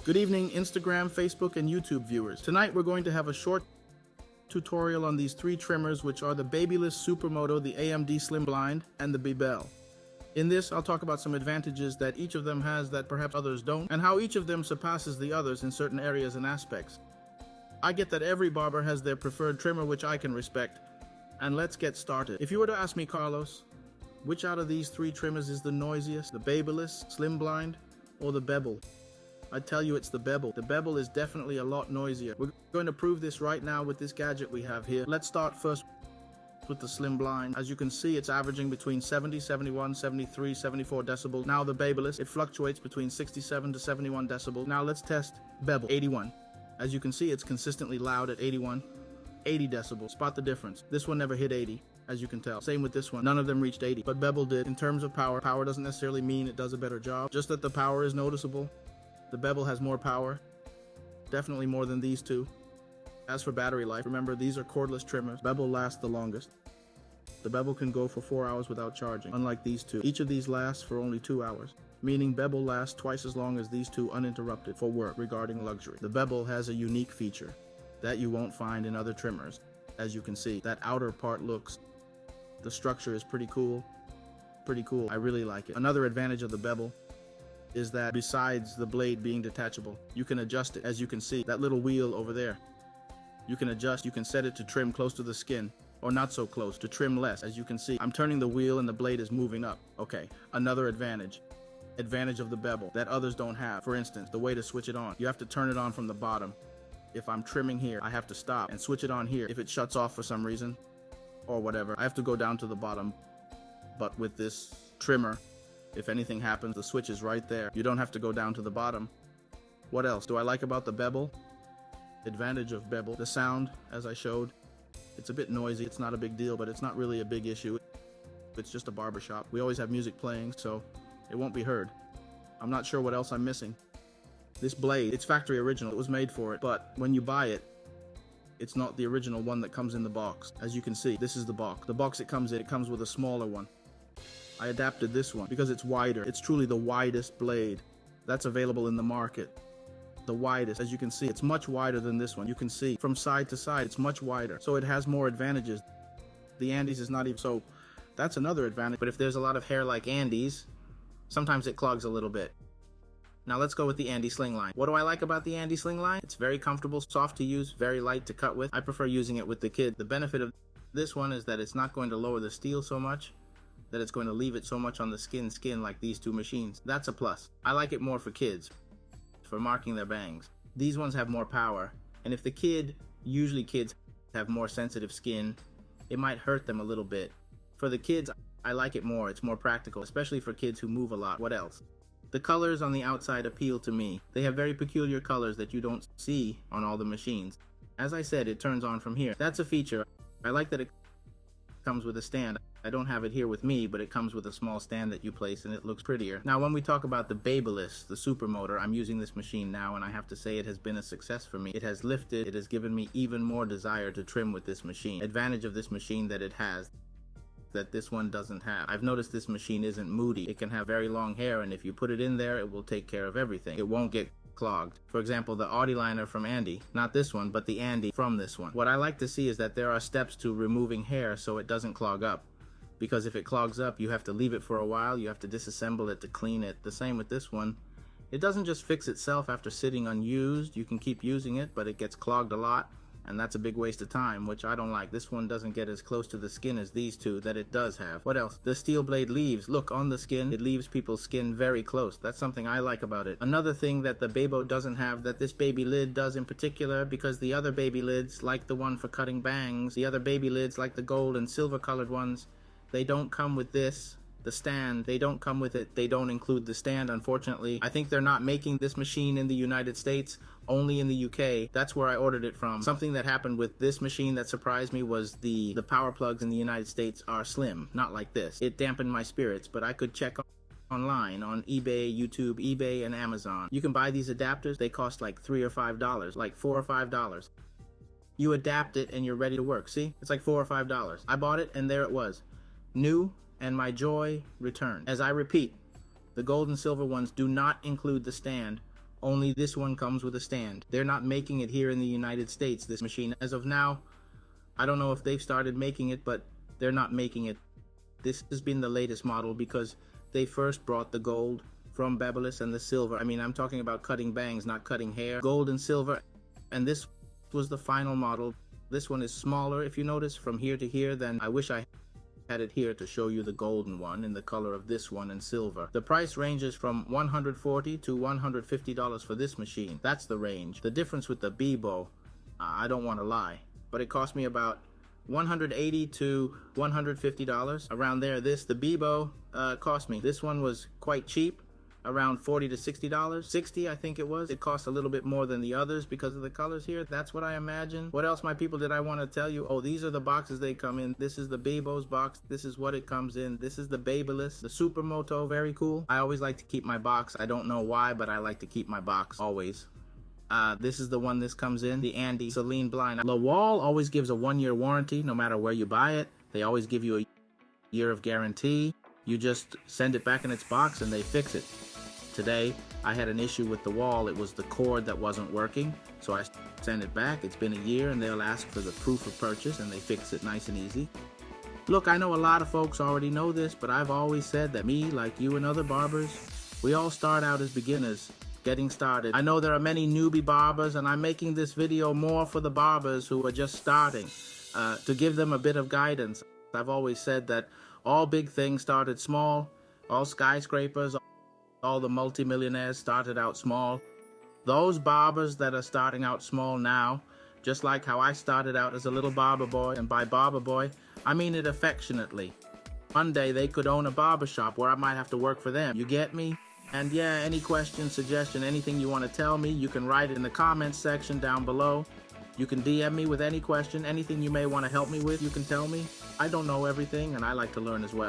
Good evening, Instagram, Facebook, and YouTube viewers. Tonight we're going to have a short tutorial on these three trimmers, which are the Babyliss Supermoto, the Andis Slimline, and the Bevel. In this, I'll talk about some advantages that each of them has that perhaps others don't, and how each of them surpasses the others in certain areas and aspects. I get that every barber has their preferred trimmer, which I can respect, and let's get started. If you were to ask me, Carlos, which out of these three trimmers is the noisiest, the Babyliss, Slimline, or the Bevel? I'd tell you it's the Bevel. The Bevel is definitely a lot noisier. We're going to prove this right now with this gadget we have here. Let's start first with the Slimline. As you can see, it's averaging between 70, 71, 73, 74 decibels. Now the Babyliss, it fluctuates between 67 to 71 decibels. Now let's test Bevel, 81. As you can see, it's consistently loud at 81, 80 decibels. Spot the difference. This one never hit 80, as you can tell. Same with this one. None of them reached 80, but Bevel did. In terms of power, power doesn't necessarily mean it does a better job, just that the power is noticeable. The Bevel has more power, definitely more than these two. As for battery life, remember these are cordless trimmers. Bevel lasts the longest. The Bevel can go for 4 hours without charging, unlike these two. Each of these lasts for only 2 hours, meaning Bevel lasts twice as long as these two uninterrupted for work regarding luxury. The Bevel has a unique feature that you won't find in other trimmers. As you can see, that outer part looks, the structure is pretty cool. I really like it. Another advantage of the Bevel is that besides the blade being detachable, you can adjust it. As you can see, that little wheel over there, you can adjust. You can set it to trim close to the skin or not so close, to trim less. As you can see, I'm turning the wheel and the blade is moving up. Okay, another advantage of the Bevel that others don't have. For instance, the way to switch it on, you have to turn it on from the bottom. If I'm trimming here, I have to stop and switch it on here. If it shuts off for some reason or whatever, I have to go down to the bottom. But with this trimmer, if anything happens, the switch is right there. You don't have to go down to the bottom. What else do I like about the Bevel? Advantage of Bevel, the sound, as I showed. It's a bit noisy. It's not a big deal, but it's not really a big issue. It's just a barbershop. We always have music playing, so it won't be heard. I'm not sure what else I'm missing. This blade, it's factory original. It was made for it, but when you buy it, it's not the original one that comes in the box. As you can see, this is the box. The box it comes in, it comes with a smaller one. I adapted this one because it's wider. It's truly the widest blade that's available in the market. The widest. As you can see, it's much wider than this one. You can see from side to side, it's much wider. So it has more advantages. The Andis is not even, so that's another advantage. But if there's a lot of hair like Andis, sometimes it clogs a little bit. Now let's go with the Andis Slimline. What do I like about the Andis Slimline? It's very comfortable, soft to use, very light to cut with. I prefer using it with the kid. The benefit of this one is that it's not going to lower the steel so much, that it's going to leave it so much on the skin like these two machines. That's a plus. I like it more for kids, for marking their bangs. These ones have more power, and if the kid, usually kids have more sensitive skin, it might hurt them a little bit. For the kids, I like it more. It's more practical, especially for kids who move a lot. What else? The colors on the outside appeal to me. They have very peculiar colors that you don't see on all the machines. As I said, it turns on from here. That's a feature. I like that it comes with a stand. I don't have it here with me, but it comes with a small stand that you place and it looks prettier. Now, when we talk about the Babyliss, the Supermoto, I'm using this machine now and I have to say it has been a success for me. It has lifted, it has given me even more desire to trim with this machine. Advantage of this machine that it has that this one doesn't have. I've noticed this machine isn't moody. It can have very long hair, and if you put it in there, it will take care of everything. It won't get clogged. For example, the Audi liner from Andi, not this one, but the Andi from this one. What I like to see is that there are steps to removing hair so it doesn't clog up. Because if it clogs up, you have to leave it for a while, you have to disassemble it to clean it. The same with this one. It doesn't just fix itself after sitting unused. You can keep using it, but it gets clogged a lot, and that's a big waste of time, which I don't like. This one doesn't get as close to the skin as these two that it does have. What else? The steel blade leaves. Look, on the skin, it leaves people's skin very close. That's something I like about it. Another thing that the Bebo doesn't have, that this baby lid does in particular, because the other baby lids, like the one for cutting bangs, the other baby lids, like the gold and silver colored ones, they don't come with this, the stand. They don't come with it. They don't include the stand, unfortunately. I think they're not making this machine in the United States, only in the UK. That's where I ordered it from. Something that happened with this machine that surprised me was the power plugs in the United States are slim, not like this. It dampened my spirits, but I could check online on eBay, YouTube, eBay, and Amazon. You can buy these adapters. They cost like $3 or $5, like $4 or $5. You adapt it and you're ready to work. See? It's like $4 or $5. I bought it and there it was. New, and my joy returned. As I repeat, the gold and silver ones do not include the stand only this one comes with a stand. They're not making it here in the United States, this machine. As of now, I don't know if they've started making it, but they're not making it. This has been the latest model because they first brought the gold from Babyliss and the silver. I mean, I'm talking about cutting bangs, not cutting hair. Gold and silver, and this was the final model. This one is smaller, if you notice, from here to here. Then I wish I had it here to show you the golden one in the color of this one in silver. The price ranges from $140 to $150 for this machine. That's the range. The difference with the Bevel, I don't want to lie, but it cost me about $180 to $150 around there. The Bevel cost me. This one was quite cheap, around $40 to $60. $60, I think it was. It cost a little bit more than the others because of the colors here. That's what I imagine. What else, my people, did I want to tell you? Oh, these are the boxes they come in. This is the Bevel's box. This is what it comes in. This is the Babyliss, the Supermoto. Very cool. I always like to keep my box. I don't know why, but I like to keep my box always. This is the one this comes in, the Andis Slimline. Lawal always gives a 1-year warranty no matter where you buy it. They always give you a year of guarantee. You just send it back in its box and they fix it. Today, I had an issue with the wall. It was the cord that wasn't working, so I sent it back. It's been a year and they'll ask for the proof of purchase and they fix it nice and easy. Look, I know a lot of folks already know this, but I've always said that me, like you and other barbers, we all start out as beginners, getting started. I know there are many newbie barbers, and I'm making this video more for the barbers who are just starting, to give them a bit of guidance. I've always said that all big things started small, all skyscrapers, all the multimillionaires started out small. Those barbers that are starting out small now, just like how I started out as a little barber boy, and by barber boy, I mean it affectionately. One day they could own a barber shop where I might have to work for them. You get me? And yeah, any question, suggestion, anything you want to tell me, you can write it in the comments section down below. You can DM me with any question, anything you may want to help me with, you can tell me. I don't know everything, and I like to learn as well.